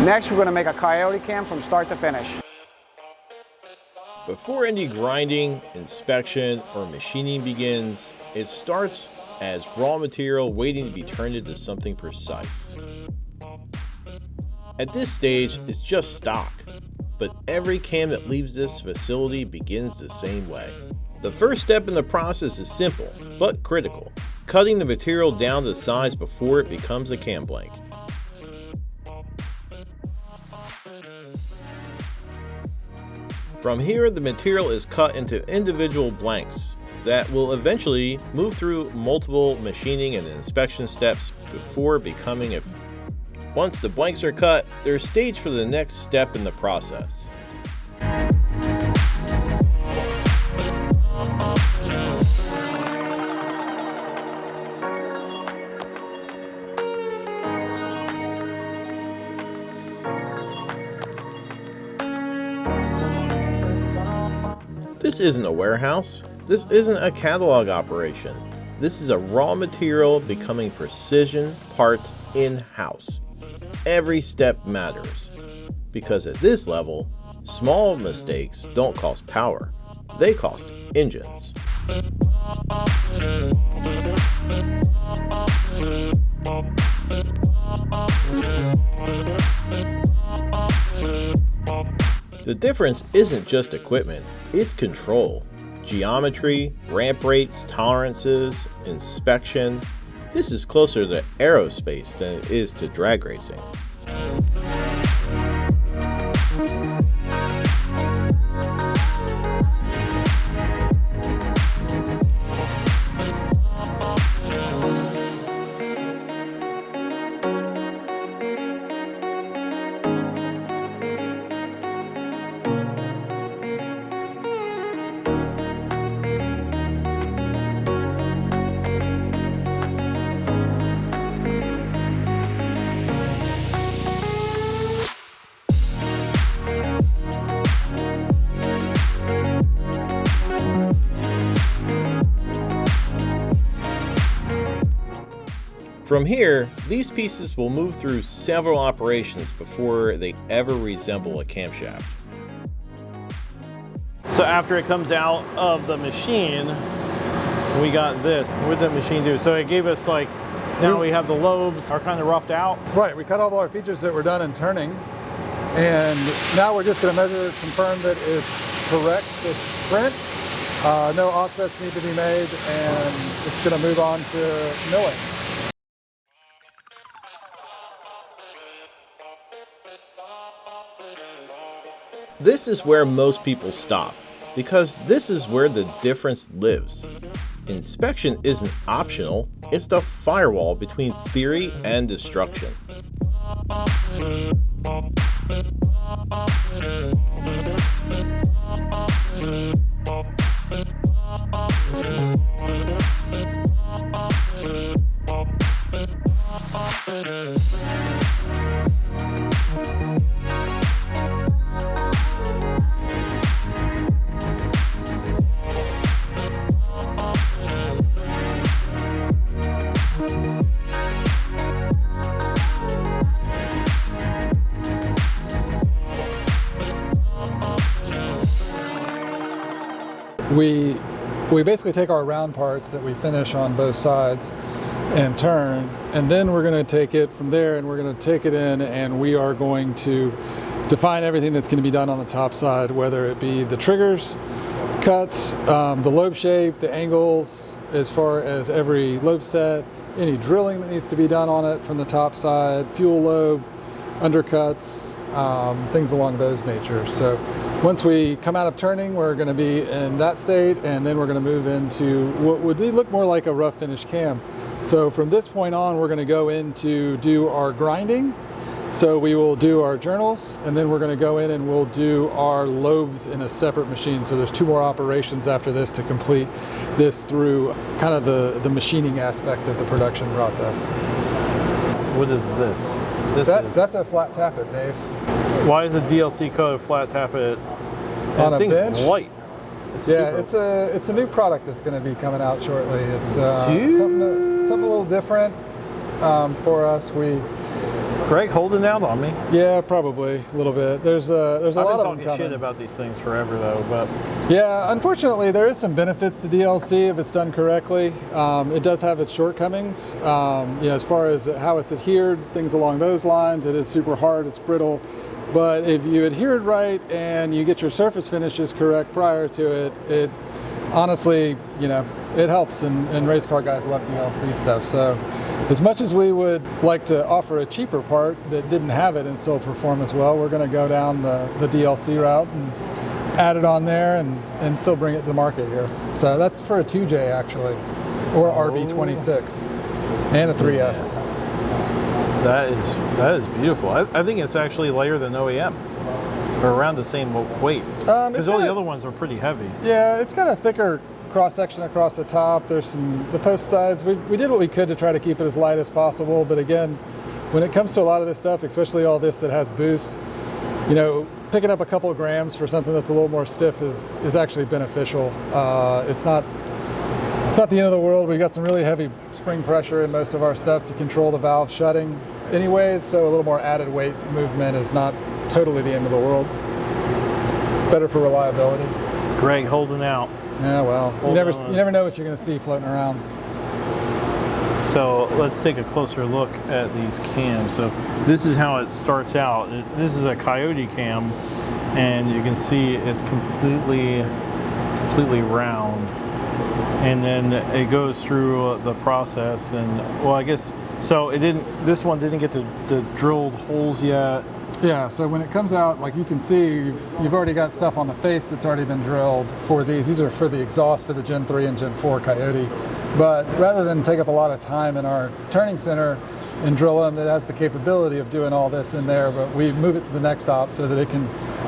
Next, we're going to make a Coyote cam from start to finish. Before any grinding, inspection, or machining begins, it starts as raw material waiting to be turned into something precise. At this stage, it's just stock, but every cam that leaves this facility begins the same way. The first step in the process is simple, but critical: cutting the material down to size before it becomes a cam blank. From here, the material is cut into individual blanks that will eventually move through multiple machining and inspection steps before becoming a... Once the blanks are cut, they're staged for the next step in the process. This isn't a warehouse. This isn't a catalog operation. This is a raw material becoming precision parts in-house. Every step matters, because at this level, small mistakes don't cost power, they cost engines. The difference isn't just equipment, it's control. Geometry, ramp rates, tolerances, inspection. This is closer to aerospace than it is to drag racing. From here, these pieces will move through several operations before they ever resemble a camshaft. So after it comes out of the machine, we got this. What did the machine do? So it gave us, like, now we have the lobes are kind of roughed out. Right, we cut all our features that were done in turning, and now we're just going to measure, confirm that it's correct, it's print. No offsets need to be made, and it's going to move on to milling. This is where most people stop, because this is where the difference lives. Inspection isn't optional, it's the firewall between theory and destruction. We basically take our round parts that we finish on both sides and turn, and then we're going to take it from there and we're going to take it in, and we are going to define everything that's going to be done on the top side, whether it be the triggers, cuts, the lobe shape, the angles as far as every lobe set, any drilling that needs to be done on it from the top side, fuel lobe, undercuts, things along those natures. So once we come out of turning, we're going to be in that state, and then we're going to move into what would look more like a rough finish cam. So from this point on, we're going to go in to do our grinding. So we will do our journals, and then we're going to go in and we'll do our lobes in a separate machine. So there's 2 more operations after this to complete this through kind of the machining aspect of the production process. What is this? That's a flat tappet, Dave. Why is the DLC code flat tappet? On a thing's bench? white. It's a new product that's going to be coming out shortly. It's something a little different for us. Greg holding out on me. Yeah, probably a little bit. There's a lot of them I've been coming. talking shit about these things forever though, but Yeah, unfortunately, there is some benefits to DLC if it's done correctly. It does have its shortcomings. You know, as far as how it's adhered, things along those lines, it is super hard, it's brittle. But if you adhere it right and you get your surface finishes correct prior to it, it honestly, you know, it helps, and race car guys love DLC stuff. So as much as we would like to offer a cheaper part that didn't have it and still perform as well, we're going to go down the DLC route and add it on there and still bring it to market here. So that's for a 2J actually, or RB26 and a 3S. that is beautiful. I think it's actually lighter than OEM, or around the same weight, because all the other ones are pretty heavy. Yeah, it's got a thicker cross section across the top. There's the post sides. We did what we could to try to keep it as light as possible, but again, when it comes to a lot of this stuff, especially all this that has boost, you know, picking up a couple of grams for something that's a little more stiff is actually beneficial. It's not the end of the world. We got some really heavy spring pressure in most of our stuff to control the valve shutting anyways, so a little more added weight movement is not totally the end of the world. Better for reliability. Greg holding out. Yeah, well, you never know what you're going to see floating around. So let's take a closer look at these cams. So this is how it starts out. This is a Coyote cam, and you can see it's completely round. And then it goes through the process, and well, I guess so. This one didn't get the drilled holes yet. Yeah, so when it comes out, like you can see, you've already got stuff on the face that's already been drilled for these. These are for the exhaust for the Gen 3 and Gen 4 Coyote. But rather than take up a lot of time in our turning center and drill them, it has the capability of doing all this in there, but we move it to the next op so that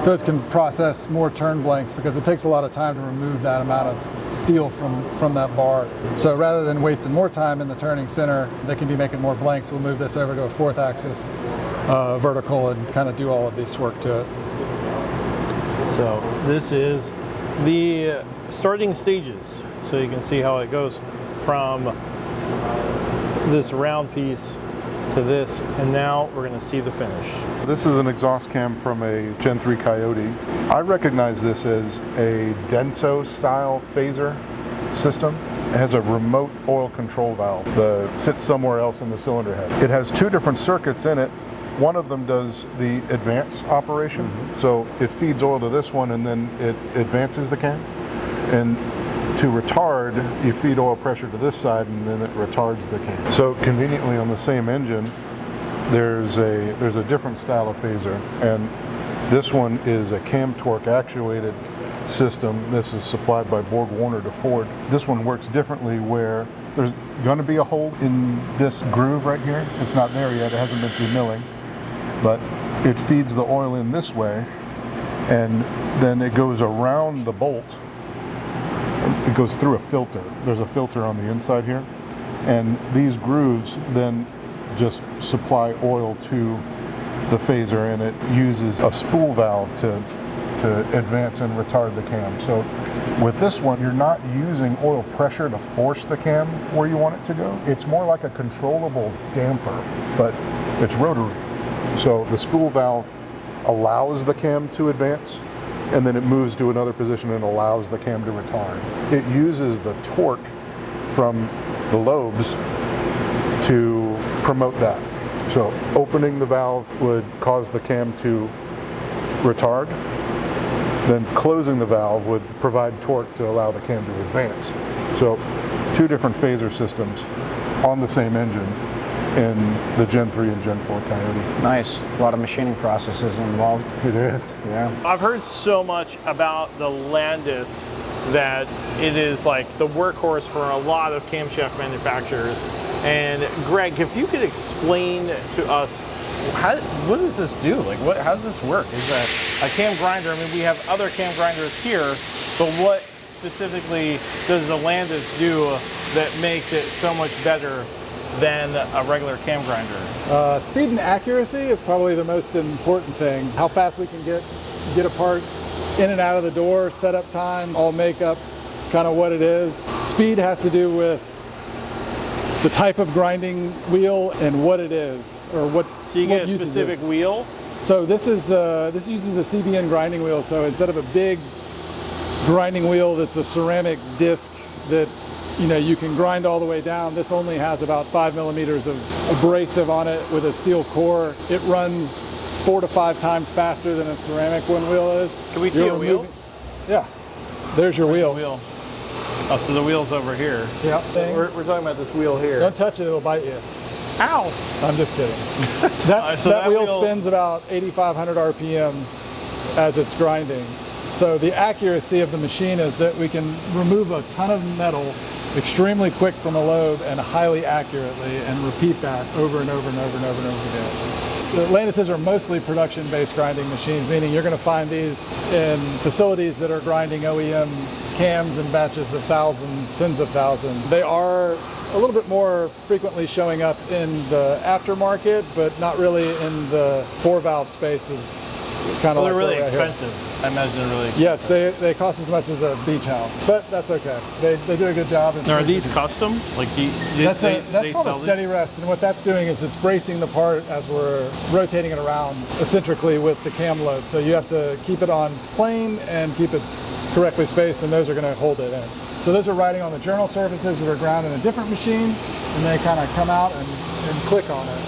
those can process more turn blanks, because it takes a lot of time to remove that amount of steel from that bar. So rather than wasting more time in the turning center, they can be making more blanks. We'll move this over to a 4th axis vertical and kind of do all of this work to it. So this is the starting stages. So you can see how it goes from this round piece to this, and now we're going to see the finish. This is an exhaust cam from a Gen 3 Coyote. I recognize this as a Denso style phaser system. It has a remote oil control valve that sits somewhere else in the cylinder head. It has 2 different circuits in it. One of them does the advance operation, so it feeds oil to this one and then it advances the cam. And to retard, you feed oil pressure to this side and then it retards the cam. So conveniently on the same engine, there's a different style of phaser, and this one is a cam torque actuated system. This is supplied by Borg Warner to Ford. This one works differently, where there's going to be a hole in this groove right here. It's not there yet, it hasn't been through milling, but it feeds the oil in this way, and then it goes around the bolt. It goes through a filter. There's a filter on the inside here, and these grooves then just supply oil to the phaser, and it uses a spool valve to advance and retard the cam. So with this one, you're not using oil pressure to force the cam where you want it to go. It's more like a controllable damper, but it's rotary. So the spool valve allows the cam to advance, and then it moves to another position and allows the cam to retard. It uses the torque from the lobes to promote that. So opening the valve would cause the cam to retard, then closing the valve would provide torque to allow the cam to advance. So 2 different phaser systems on the same engine in the Gen 3 and Gen 4 Coyote. Nice. A lot of machining processes involved. It is. Yeah. I've heard so much about the Landis that it is like the workhorse for a lot of camshaft manufacturers. And Greg, if you could explain to us, what does this do? Like, how does this work? Is a cam grinder? I mean, we have other cam grinders here, but what specifically does the Landis do that makes it so much better than a regular cam grinder? Speed and accuracy is probably the most important thing. How fast we can get a part in and out of the door, setup time, all make up kind of what it is. Speed has to do with the type of grinding wheel and what it is, or what So you what get a uses specific this. wheel. So this uses a CBN grinding wheel. So instead of a big grinding wheel that's a ceramic disc that you can grind all the way down, this only has about 5 millimeters of abrasive on it with a steel core. It runs 4 to 5 times faster than a ceramic one wheel is. Can we see a wheel? Yeah. There's your wheel. Wheel. Oh, so the wheel's over here. Yeah. We're talking about this wheel here. Don't touch it, it'll bite you. Ow! I'm just kidding. That wheel spins about 8,500 RPMs as it's grinding. So the accuracy of the machine is that we can remove a ton of metal extremely quick from a lobe and highly accurately and repeat that over and over and over and over and over again. The Landis's are mostly production-based grinding machines, meaning you're going to find these in facilities that are grinding OEM cams in batches of thousands, tens of thousands. They are a little bit more frequently showing up in the aftermarket, but not really in the 4-valve spaces. Kind of they're like really right expensive. Here. I imagine they're really expensive. Yes, they cost as much as a beach house, but that's okay. They do a good job. Now, are these custom? Like that's called a steady rest, and what that's doing is it's bracing the part as we're rotating it around eccentrically with the cam load. So you have to keep it on plane and keep it correctly spaced, and those are going to hold it in. So those are riding on the journal surfaces that are ground in a different machine, and they kind of come out and click on it.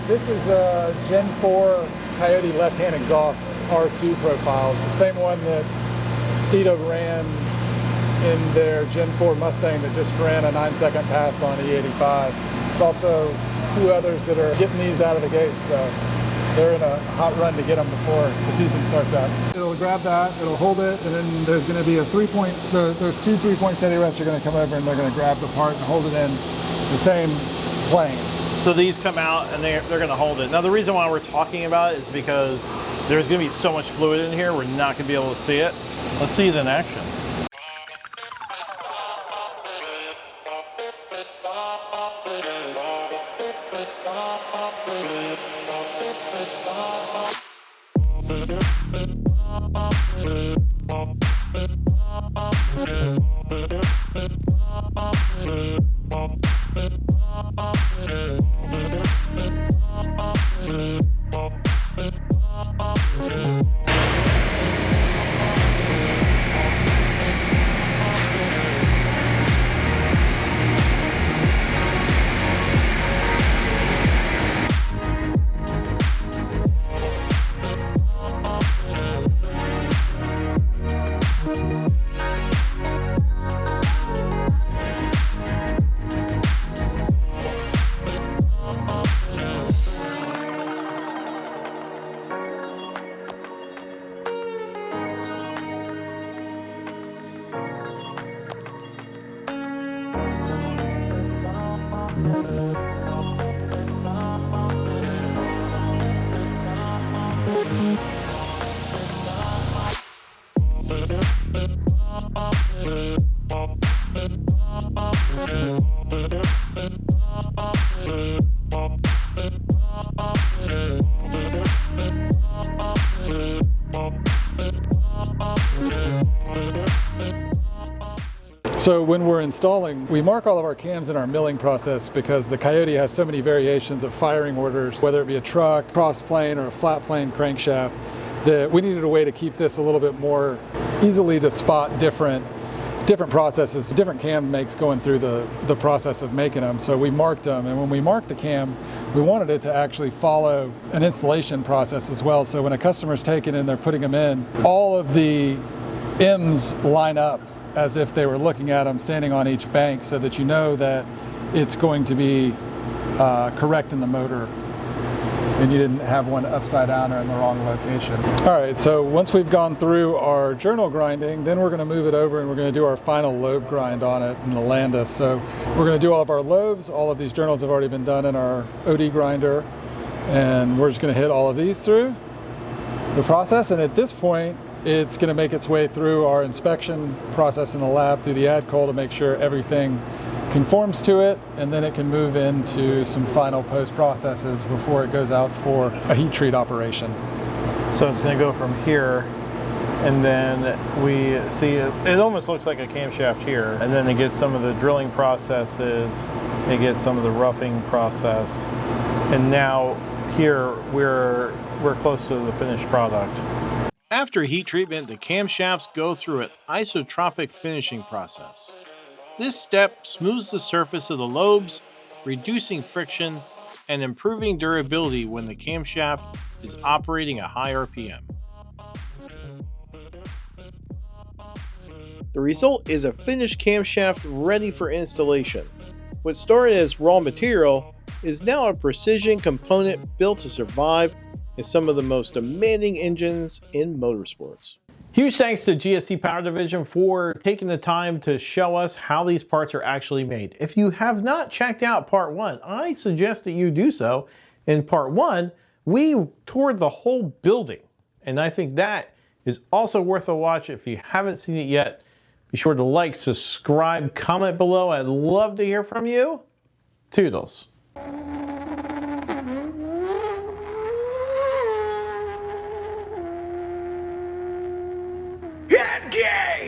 This is a Gen 4 Coyote left-hand exhaust R2 profile. It's the same one that Steedo ran in their Gen 4 Mustang that just ran a 9-second pass on E85. There's also 2 others that are getting these out of the gate, so they're in a hot run to get them before the season starts out. It'll grab that, it'll hold it, and then there's going to be a 3-point, there's 2 3-point steady rests are going to come over and they're going to grab the part and hold it in the same plane. So these come out and they're going to hold it. Now the reason why we're talking about it is because there's going to be so much fluid in here, we're not going to be able to see it. Let's see it in action. So when we're installing, we mark all of our cams in our milling process because the Coyote has so many variations of firing orders, whether it be a truck, cross plane, or a flat plane crankshaft, that we needed a way to keep this a little bit more easily to spot different processes, different cam makes going through the process of making them. So we marked them, and when we marked the cam, we wanted it to actually follow an installation process as well. So when a customer's taking it and they're putting them in, all of the M's line up as if they were looking at them standing on each bank, so that you know that it's going to be correct in the motor and you didn't have one upside down or in the wrong location. All right, so once we've gone through our journal grinding, then we're going to move it over and we're going to do our final lobe grind on it in the Landis. So we're going to do all of our lobes. All of these journals have already been done in our OD grinder, and we're just going to hit all of these through the process. And at this point, it's going to make its way through our inspection process in the lab through the ADCOL to make sure everything conforms to it, and then it can move into some final post processes before it goes out for a heat treat operation. So it's going to go from here, and then we see it almost looks like a camshaft here, and then it gets some of the drilling processes, it gets some of the roughing process, and now here we're close to the finished product. After heat treatment, the camshafts go through an isotropic finishing process. This step smooths the surface of the lobes, reducing friction and improving durability when the camshaft is operating at high RPM. The result is a finished camshaft ready for installation. What started as raw material is now a precision component built to survive in some of the most demanding engines in motorsports. Huge thanks to GSC Power Division for taking the time to show us how these parts are actually made. If you have not checked out part 1, I suggest that you do so. In part 1, we toured the whole building, and I think that is also worth a watch. If you haven't seen it yet, be sure to like, subscribe, comment below. I'd love to hear from you. Toodles. HeadGames!